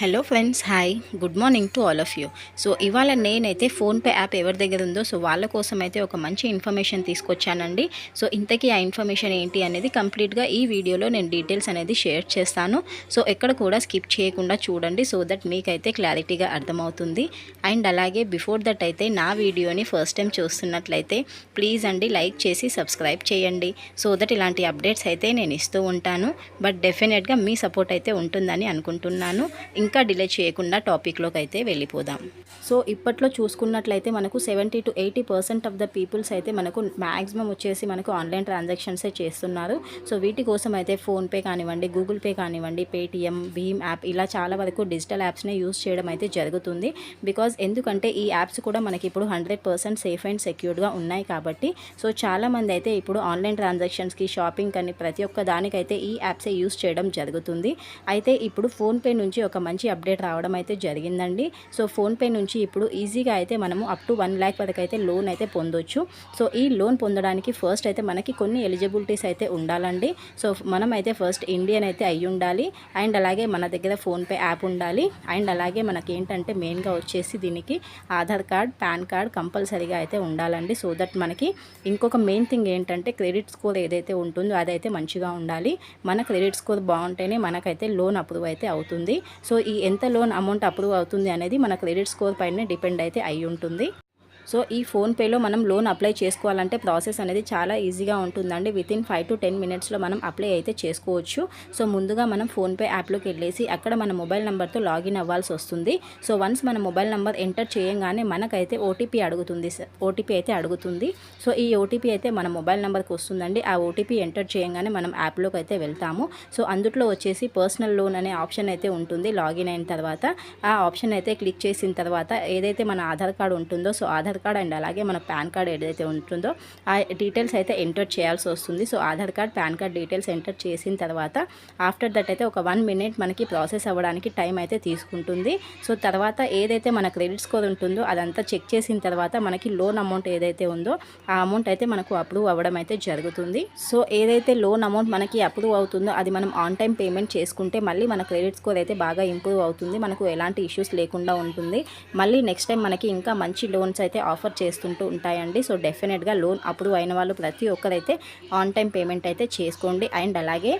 Hello friends, hi, good morning to all of you. So ఇవాళ నేనైతే PhonePe app ఎవరి దగ్గర ఉందో సో వాళ్ళ కోసం అయితే ఒక మంచి ఇన్ఫర్మేషన్ తీసుకొచ్చానండి. సో ఇంతకీ ఆ ఇన్ఫర్మేషన్ ఏంటి అనేది కంప్లీట్గా ఈ వీడియోలో నేను డీటెయిల్స్ అనేది షేర్ చేస్తాను. సో ఎక్కడ కూడా స్కిప్ చేయకుండా చూడండి, సో దట్ మీకైతే క్లారిటీగా అర్థమవుతుంది. అండ్ అలాగే బిఫోర్ దట్ అయితే నా వీడియోని ఫస్ట్ టైం చూస్తున్నట్లయితే ప్లీజ్ అండి లైక్ చేసి సబ్స్క్రైబ్ చేయండి, సో దట్ ఇలాంటి అప్డేట్స్ అయితే నేను ఇస్తూ ఉంటాను. బట్ డెఫినెట్గా మీ సపోర్ట్ అయితే ఉంటుందని అనుకుంటున్నాను. ఇంకా డిలే చేయకుండా టాపిక్లోకి అయితే వెళ్ళిపోదాం. సో ఇప్పట్లో చూసుకున్నట్లయితే మనకు 70 to 80% ఆఫ్ ద పీపుల్స్ అయితే మనకు మ్యాక్సిమం వచ్చేసి మనకు ఆన్లైన్ ట్రాన్సాక్షన్సే చేస్తున్నారు. సో వీటి కోసం అయితే ఫోన్పే కానివ్వండి, గూగుల్ పే కానివ్వండి, పేటిఎం, భీమ్ యాప్ ఇలా చాలా వరకు డిజిటల్ యాప్స్ని యూస్ చేయడం అయితే జరుగుతుంది. బికాజ్ ఎందుకంటే ఈ యాప్స్ కూడా మనకి ఇప్పుడు 100% సేఫ్ అండ్ సెక్యూర్డ్గా ఉన్నాయి కాబట్టి సో చాలామంది అయితే ఇప్పుడు ఆన్లైన్ ట్రాన్సాక్షన్స్కి, షాపింగ్ కానీ ప్రతి ఒక్క దానికైతే ఈ యాప్సే యూస్ చేయడం జరుగుతుంది. అయితే ఇప్పుడు ఫోన్పే నుంచి ఒక మంచి అప్డేట్ రావడం అయితే జరిగిందండి. సో ఫోన్పే నుంచి ఇప్పుడు ఈజీగా అయితే మనము అప్ టు 1 lakh వరకు అయితే లోన్ అయితే పొందొచ్చు. సో ఈ లోన్ పొందడానికి ఫస్ట్ అయితే మనకి కొన్ని ఎలిజిబిలిటీస్ అయితే ఉండాలండి. సో మనం అయితే ఫస్ట్ ఇండియన్ అయితే అయి ఉండాలి, అండ్ అలాగే మన దగ్గర ఫోన్పే యాప్ ఉండాలి, అండ్ అలాగే మనకి ఏంటంటే మెయిన్గా వచ్చేసి దీనికి ఆధార్ కార్డ్, పాన్ కార్డ్ కంపల్సరీగా అయితే ఉండాలండి. సో దట్ మనకి ఇంకొక మెయిన్ థింగ్ ఏంటంటే క్రెడిట్ స్కోర్ ఏదైతే ఉంటుందో అదైతే మంచిగా ఉండాలి. మన క్రెడిట్ స్కోర్ బాగుంటేనే మనకైతే లోన్ అప్రూవ్ అయితే అవుతుంది. సో ఈ ఎంత లోన్ అమౌంట్ అప్రూవ్ అవుతుంది అనేది మన క్రెడిట్ స్కోర్ పైనే డిపెండ్ అయితే అయి ఉంటుంది. సో ఈ ఫోన్పేలో మనం లోన్ అప్లై చేసుకోవాలంటే ప్రాసెస్ అనేది చాలా ఈజీగా ఉంటుందండి. వితిన్ 5 to 10 మినిట్స్లో మనం అప్లై అయితే చేసుకోవచ్చు. సో ముందుగా మనం ఫోన్పే యాప్లోకి వెళ్ళేసి అక్కడ మన మొబైల్ నెంబర్తో లాగిన్ అవ్వాల్సి వస్తుంది. సో వన్స్ మన మొబైల్ నెంబర్ ఎంటర్ చేయగానే మనకైతే ఓటీపీ అడుగుతుంది. ఓటీపీ అయితే అడుగుతుంది. సో ఈ ఓటీపీ అయితే మన మొబైల్ నెంబర్కి వస్తుందండి. ఆ ఓటీపీ ఎంటర్ చేయగానే మనం యాప్లోకి అయితే వెళ్తాము. సో అందులో వచ్చేసి పర్సనల్ లోన్ అనే ఆప్షన్ అయితే ఉంటుంది. లాగిన్ అయిన తర్వాత ఆ ఆప్షన్ అయితే క్లిక్ చేసిన తర్వాత ఏదైతే మన ఆధార్ కార్డు ఉంటుందో సో ఆధార్ కార్డ్ అండ్ అలాగే మన పాన్ కార్డ్ ఏదైతే ఉంటుందో ఆ డీటెయిల్స్ అయితే ఎంటర్ చేయాల్సి వస్తుంది. So Aadhaar card, pan card details enter చేసిన తర్వాత ఆఫ్టర్ దట్ అయితే ఒక 1 minute మనకి ప్రాసెస్ అవ్వడానికి టైం అయితే తీసుకుంటుంది. సో తర్వాత ఏదైతే మన క్రెడిట్ స్కోర్ ఉంటుందో అదంతా చెక్ చేసిన తర్వాత మనకి లోన్ అమౌంట్ ఏదైతే ఉందో ఆ అమౌంట్ అయితే మనకు అప్రూవ్ అవ్వడం అయితే జరుగుతుంది. సో ఏదైతే లోన్ అమౌంట్ మనకి అప్రూవ్ అవుతుందో అది మనం ఆన్ టైం పేమెంట్ చేసుకుంటే మళ్ళీ మన క్రెడిట్ స్కోర్ అయితే బాగా ఇంప్రూవ్ అవుతుంది. మనకు ఎలాంటి ఇష్యూస్ లేకుండా ఉంటుంది. మళ్ళీ నెక్స్ట్ టైం మనకి ఇంకా మంచి లోన్స్ అయితే ఆఫర్ చేస్తుంటూ ఉంటాయండి. సో డెఫినెట్గా లోన్ అప్రూవ్ అయిన వాళ్ళు ప్రతి ఒక్కరైతే ఆన్ టైం పేమెంట్ అయితే చేసుకోండి. అండ్ అలాగే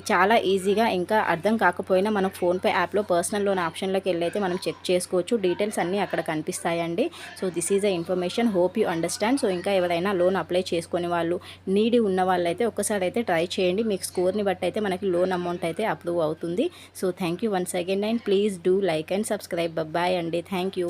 చాలా ఈజీగా ఇంకా అర్థం కాకపోయినా మనం ఫోన్పే యాప్లో పర్సనల్ లోన్ ఆప్షన్లోకి వెళ్ళి అయితే మనం చెక్ చేసుకోవచ్చు. డీటెయిల్స్ అన్నీ అక్కడ కనిపిస్తాయండి. So this is a information, hope you understand. So ఇంకా ఎవరైనా లోన్ అప్లై చేసుకునే వాళ్ళు, నీడి ఉన్న వాళ్ళైతే ఒక్కసారి అయితే ట్రై చేయండి. మీకు స్కోర్ని బట్టి అయితే మనకి లోన్ అమౌంట్ అయితే అప్రూవ్ అవుతుంది. So thank you once again, and please do like and subscribe. Bye అండి, థ్యాంక్ యూ.